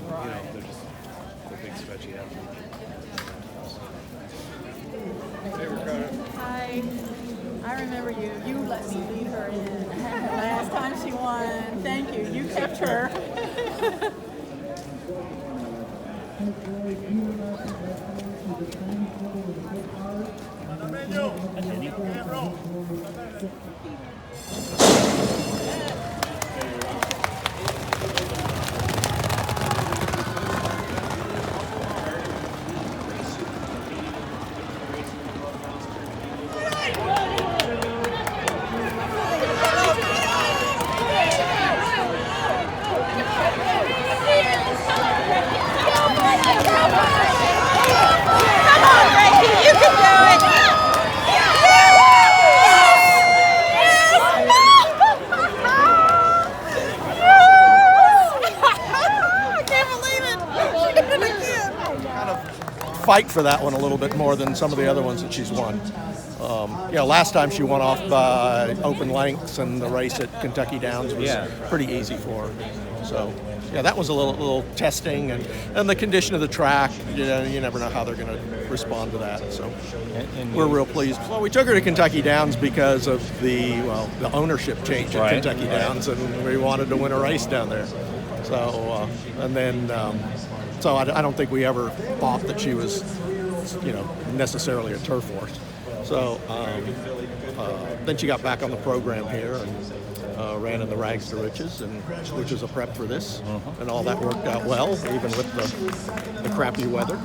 they're just they're big, stretchy athletes. Hey, Ricardo. Hi. I remember you. You let me lead her in last time she won. Thank you. You kept her. Fight for that one a little bit more than some of the other ones that she's won. Last time she won off by open lengths, and the race at Kentucky Downs was pretty easy for her. So, that was a little testing, and the condition of the track. You never know how they're going to respond to that. So, we're real pleased. Well, we took her to Kentucky Downs because of the ownership change at Kentucky Downs, and we wanted to win a race down there. So, So I don't think we ever thought that she was, necessarily a turf horse. So then she got back on the program here and ran in the Rags to Riches, which is a prep for this, and all that worked out well, even with the crappy weather.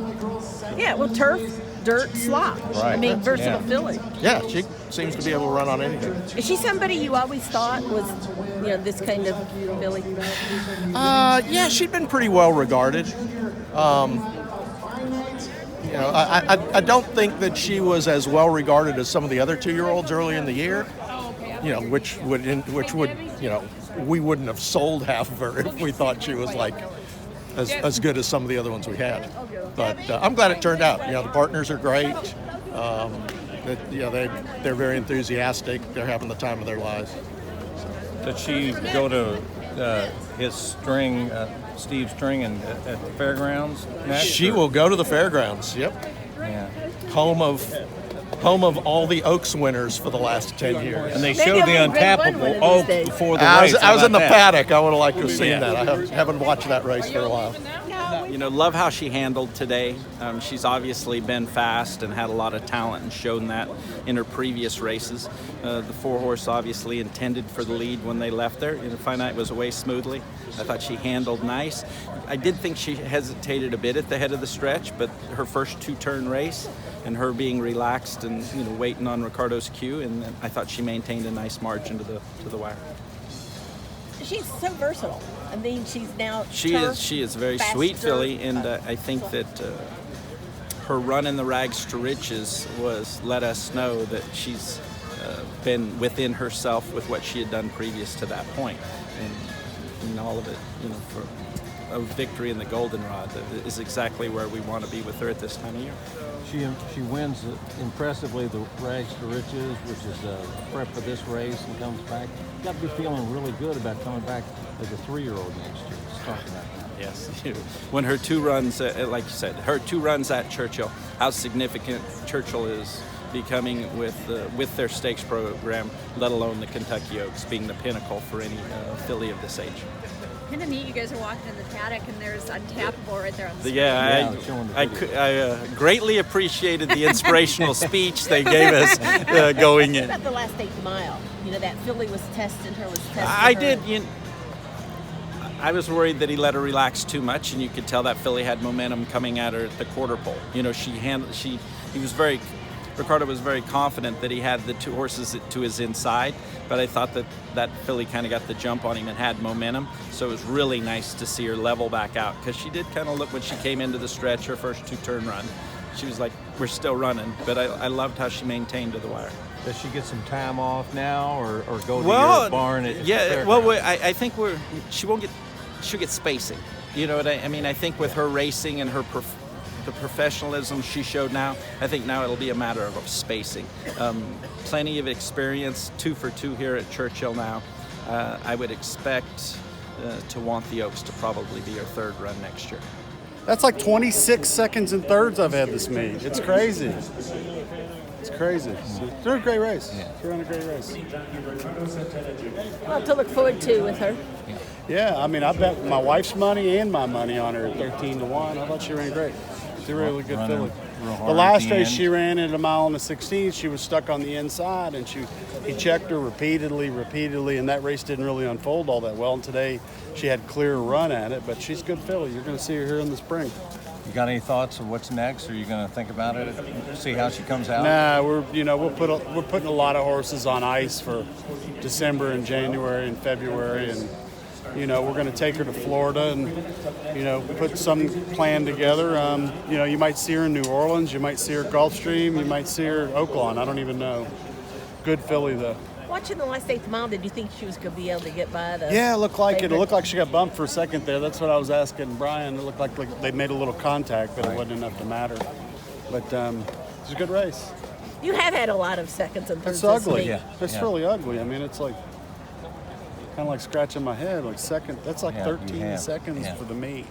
Yeah, well, turf, dirt, slop. Right. I mean, versatile filly. Yeah, she seems to be able to run on anything. Is she somebody you always thought was, this kind of filly? Yeah, she'd been pretty well regarded. I don't think that she was as well regarded as some of the other 2-year-olds early in the year. Which would we wouldn't have sold half of her if we thought she was like as good as some of the other ones we had. But I'm glad it turned out. The partners are great. They're very enthusiastic. They're having the time of their lives. Did she go to his string, Steve's string, at the fairgrounds next? She will go to the fairgrounds. Yep. Yeah. Home of all the Oaks winners for the last 10 years. And they showed the untappable Oak before the race. I was in the paddock. I would have liked to have seen that. I haven't watched that race for a while. Love how she handled today. She's obviously been fast and had a lot of talent and shown that in her previous races. The 4-horse obviously intended for the lead when they left there. Finite was away smoothly. I thought she handled nice. I did think she hesitated a bit at the head of the stretch, but her first 2-turn race and her being relaxed and waiting on Ricardo's cue, and I thought she maintained a nice margin to the wire. She's so versatile. I mean, she's now She is a very sweet filly, and I think that her run in the Rags to Riches let us know that she's been within herself with what she had done previous to that point, and all of it, for a victory in the Goldenrod is exactly where we want to be with her at this time of year. She wins impressively the Rags to Riches, which is a prep for this race, and comes back. You got to be feeling really good about coming back as a 3-year-old next year. Let's talk about that. Yes, when her 2 runs, like you said, her 2 runs at Churchill, how significant Churchill is becoming with their stakes program, let alone the Kentucky Oaks being the pinnacle for any filly of this age. Kind of neat. You guys are walking in the paddock, and there's Untappable right there on the screen. I greatly appreciated the inspirational speech they gave us going in. What about the last 8 mile? That filly was testing her. I did. I was worried that he let her relax too much, and you could tell that filly had momentum coming at her at the quarter pole. Ricardo was very confident that he had the 2 horses to his inside, but I thought that filly kind of got the jump on him and had momentum, so it was really nice to see her level back out, because she did kind of look, when she came into the stretch, her first 2-turn run, she was like, we're still running, but I loved how she maintained to the wire. Does she get some time off now, or go to your barn? I think she'll get spacing. You know what I mean? I think with her racing and the professionalism she showed now, I think now it'll be a matter of spacing. Plenty of experience, 2 for 2 here at Churchill now. I would expect to want the Oaks to probably be her third run next year. That's like 26 seconds and thirds I've had this meet. It's crazy. It's crazy. It's a great race. It's running a great race. Well, to look forward to with her. Yeah, I mean, I bet my wife's money and my money on her at 13-1. I thought she ran great. She's a really good filly. The last race she ran at a mile and a 16, she was stuck on the inside, and he checked her repeatedly, and that race didn't really unfold all that well. And today she had clear run at it, but she's a good filly. You're going to see her here in the spring. You got any thoughts of what's next? Are you going to think about it, see how she comes out? Nah, we're putting a lot of horses on ice for December and January and February, and we're going to take her to Florida and put some plan together. You might see her in New Orleans, you might see her Gulfstream, you might see her Oaklawn. I don't even know. Good filly though. Watching the last 8th mile, did you think she was going to be able to get by the? Yeah, it looked like it. favorite? It looked like she got bumped for a second there. That's what I was asking Brian. It looked like they made a little contact, but it wasn't enough to matter. But it's a good race. You have had a lot of seconds and thirds. It's ugly. this week. It's really ugly. I mean, it's like kind of like scratching my head. Like second. That's like 13 seconds for the meet.